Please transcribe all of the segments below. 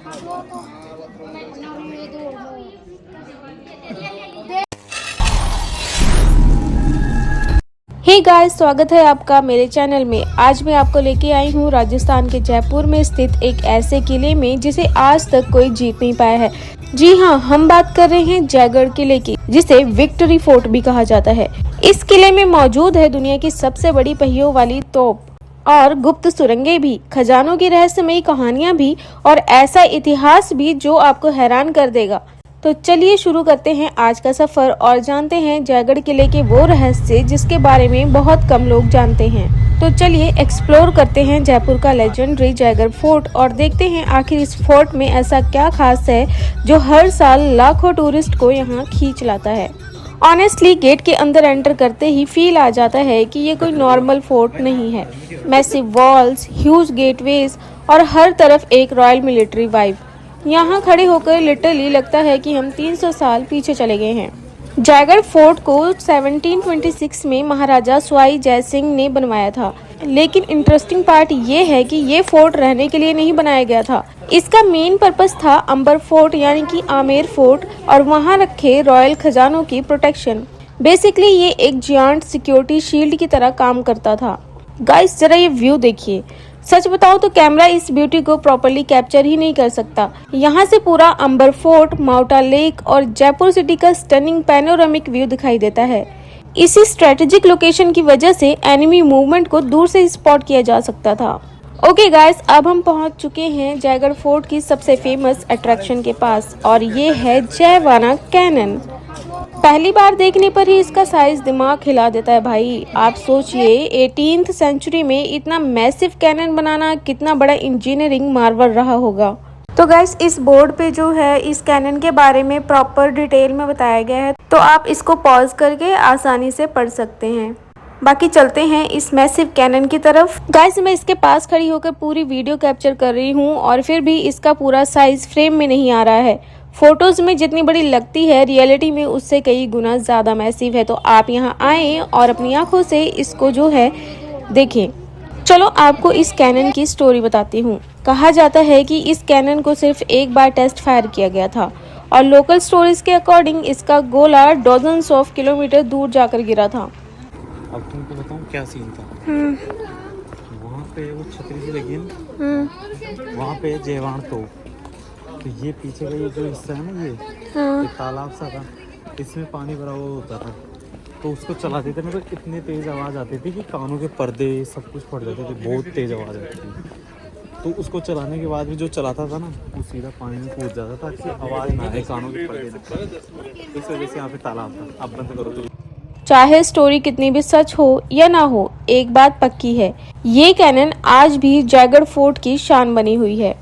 Hey guys, स्वागत है आपका मेरे चैनल में। आज मैं आपको लेके आई हूँ राजस्थान के जयपुर में स्थित एक ऐसे किले में जिसे आज तक कोई जीत नहीं पाया है। जी हाँ, हम बात कर रहे हैं जयगढ़ किले की, जिसे विक्ट्री फोर्ट भी कहा जाता है। इस किले में मौजूद है दुनिया की सबसे बड़ी पहियों वाली तोप और गुप्त सुरंगें भी, खजानों की रहस्यमयी कहानियां भी और ऐसा इतिहास भी जो आपको हैरान कर देगा। तो चलिए शुरू करते हैं आज का सफर और जानते हैं जयगढ़ किले के वो रहस्य जिसके बारे में बहुत कम लोग जानते हैं। तो चलिए एक्सप्लोर करते हैं जयपुर का लेजेंडरी जयगढ़ फोर्ट और देखते हैं आखिर इस फोर्ट में ऐसा क्या खास है जो हर साल लाखों टूरिस्ट को यहाँ खींच लाता है। ऑनेस्टली गेट के अंदर एंटर करते ही फील आ जाता है कि ये कोई नॉर्मल फोर्ट नहीं है। मैसिव वॉल्स, ह्यूज गेटवेज और हर तरफ एक रॉयल मिलिट्री वाइब। यहाँ खड़े होकर लिटरली लगता है कि हम 300 साल पीछे चले गए हैं। जयगढ़ फोर्ट को 1726 में महाराजा सवाई जय सिंह ने बनवाया था, लेकिन इंटरेस्टिंग पार्ट ये है कि ये फोर्ट रहने के लिए नहीं बनाया गया था। इसका मेन पर्पस था अंबर फोर्ट यानी कि आमेर फोर्ट और वहाँ रखे रॉयल खजानों की प्रोटेक्शन। बेसिकली ये एक जायंट सिक्योरिटी शील्ड की तरह काम करता था। गाइस, जरा ये व्यू देखिए। सच बताओ तो कैमरा इस ब्यूटी को प्रॉपर्ली कैप्चर ही नहीं कर सकता। यहाँ से पूरा अंबर फोर्ट, माउटा लेक और जयपुर सिटी का स्टनिंग पैनोरामिक व्यू दिखाई देता है। इसी स्ट्रेटेजिक लोकेशन की वजह से एनिमी मूवमेंट को दूर से स्पॉट किया जा सकता था। ओके गाइस, अब हम पहुँच चुके हैं जयगढ़ फोर्ट की सबसे फेमस अट्रैक्शन के पास और ये है जयवाना कैनन। पहली बार देखने पर ही इसका साइज दिमाग हिला देता है भाई। आप सोचिए 18th सेंचुरी में इतना मैसिव कैनन बनाना कितना बड़ा इंजीनियरिंग मार्वल रहा होगा। तो गाइस, इस बोर्ड पे जो है इस कैनन के बारे में प्रॉपर डिटेल में बताया गया है, तो आप इसको पॉज करके आसानी से पढ़ सकते हैं। बाकी चलते हैं इस मैसिव कैनन की तरफ। गाइस, मैं इसके पास खड़ी होकर पूरी वीडियो कैप्चर कर रही हूँ और फिर भी इसका पूरा साइज फ्रेम में नहीं आ रहा है। फोटोज में जितनी बड़ी लगती है रियलिटी में उससे कई गुना ज्यादा मैसिव है। तो आप यहाँ आए और अपनी आंखों से इसको जो है देखें। चलो आपको इस कैनन की स्टोरी बताती हूँ। कहा जाता है कि इस कैनन को सिर्फ एक बार टेस्ट फायर किया गया था और लोकल स्टोरीज के अकॉर्डिंग इसका गोला डजन्स ऑफ किलोमीटर दूर जाकर गिरा था। अब तुमको बताऊं क्या सीन था। वहाँ पे वो छतरी सी लगी है, वहाँ पे जयवान तोप। तो ये पीछे का ये जो हिस्सा है ना, ये तालाब सा था, इसमें पानी भरा हुआ होता था। तो उसको चलाते थे, मेरे को इतनी तेज आवाज़ आती थी कि कानों के पर्दे सब कुछ फट जाते थे, बहुत तेज आवाज़ आती थी। तो उसको चलाने के बाद भी जो चलाता था ना, वो सीधा पानी में कूद जाता था ताकि आवाज़ ना आए, कानों के पर्दे ना। इस वजह से यहाँ पे तालाब था। अब बंद करो तो। चाहे स्टोरी कितनी भी सच हो या ना हो, एक बात पक्की है, ये कैनन आज भी जयगढ़ फोर्ट की शान बनी हुई है।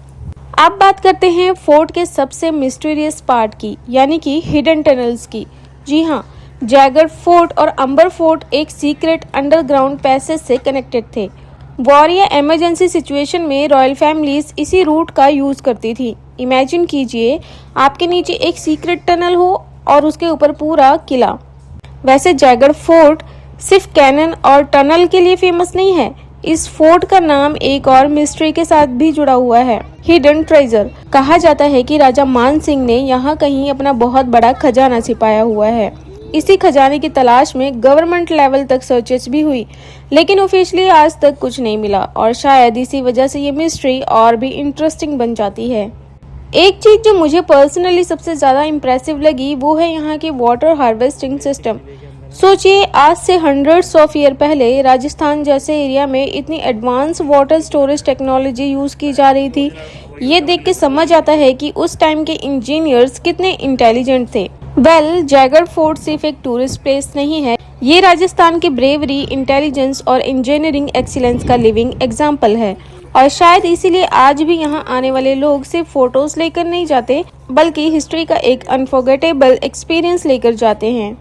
अब बात करते हैं फोर्ट के सबसे मिस्टीरियस पार्ट की, यानी कि हिडन टनल्स की। जी हाँ, जयगढ़ फोर्ट और अंबर फोर्ट एक सीक्रेट अंडरग्राउंड पैसेज से कनेक्टेड थे। वॉर या इमरजेंसी सिचुएशन में रॉयल फैमिलीज इसी रूट का यूज करती थी। इमेजिन कीजिए आपके नीचे एक सीक्रेट टनल हो और उसके ऊपर पूरा किला। वैसे जयगढ़ फोर्ट सिर्फ कैनन और टनल के लिए फेमस नहीं है। इस फोर्ट का नाम एक और मिस्ट्री के साथ भी जुड़ा हुआ है, हिडन ट्रेजर। कहा जाता है कि राजा मान सिंह ने यहाँ कहीं अपना बहुत बड़ा खजाना छिपाया हुआ है। इसी खजाने की तलाश में गवर्नमेंट लेवल तक सर्चेस भी हुई, लेकिन ऑफिशियली आज तक कुछ नहीं मिला और शायद इसी वजह से ये मिस्ट्री और भी इंटरेस्टिंग बन जाती है। एक चीज जो मुझे पर्सनली सबसे ज्यादा इम्प्रेसिव लगी वो है यहाँ की वाटर हार्वेस्टिंग सिस्टम। सोचिए आज से हंड्रेड्स ऑफ ईयर पहले राजस्थान जैसे एरिया में इतनी advance water storage technology use की जा रही थी। ये देख के समझ आता है कि उस टाइम के इंजीनियर्स कितने इंटेलिजेंट थे। जयगढ़ फोर्ट सिर्फ एक टूरिस्ट प्लेस नहीं है, ये राजस्थान के ब्रेवरी, इंटेलिजेंस और इंजीनियरिंग एक्सीलेंस का लिविंग एग्जाम्पल है। और शायद इसीलिए आज भी यहाँ आने वाले लोग सिर्फ फोटोज लेकर नहीं जाते, बल्कि हिस्ट्री का एक अनफॉरगेटेबल एक्सपीरियंस लेकर जाते हैं।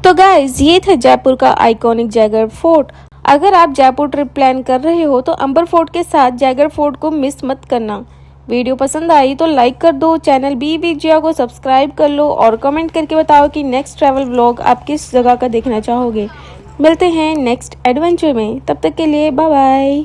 तो गाइज, ये था जयपुर का आइकॉनिक जयगढ़ फोर्ट। अगर आप जयपुर ट्रिप प्लान कर रहे हो तो अंबर फोर्ट के साथ जयगढ़ फोर्ट को मिस मत करना। वीडियो पसंद आई तो लाइक कर दो, चैनल बी विजया को सब्सक्राइब कर लो और कमेंट करके बताओ कि नेक्स्ट ट्रैवल व्लॉग आप किस जगह का देखना चाहोगे। मिलते हैं नेक्स्ट एडवेंचर में, तब तक के लिए बाय बाय।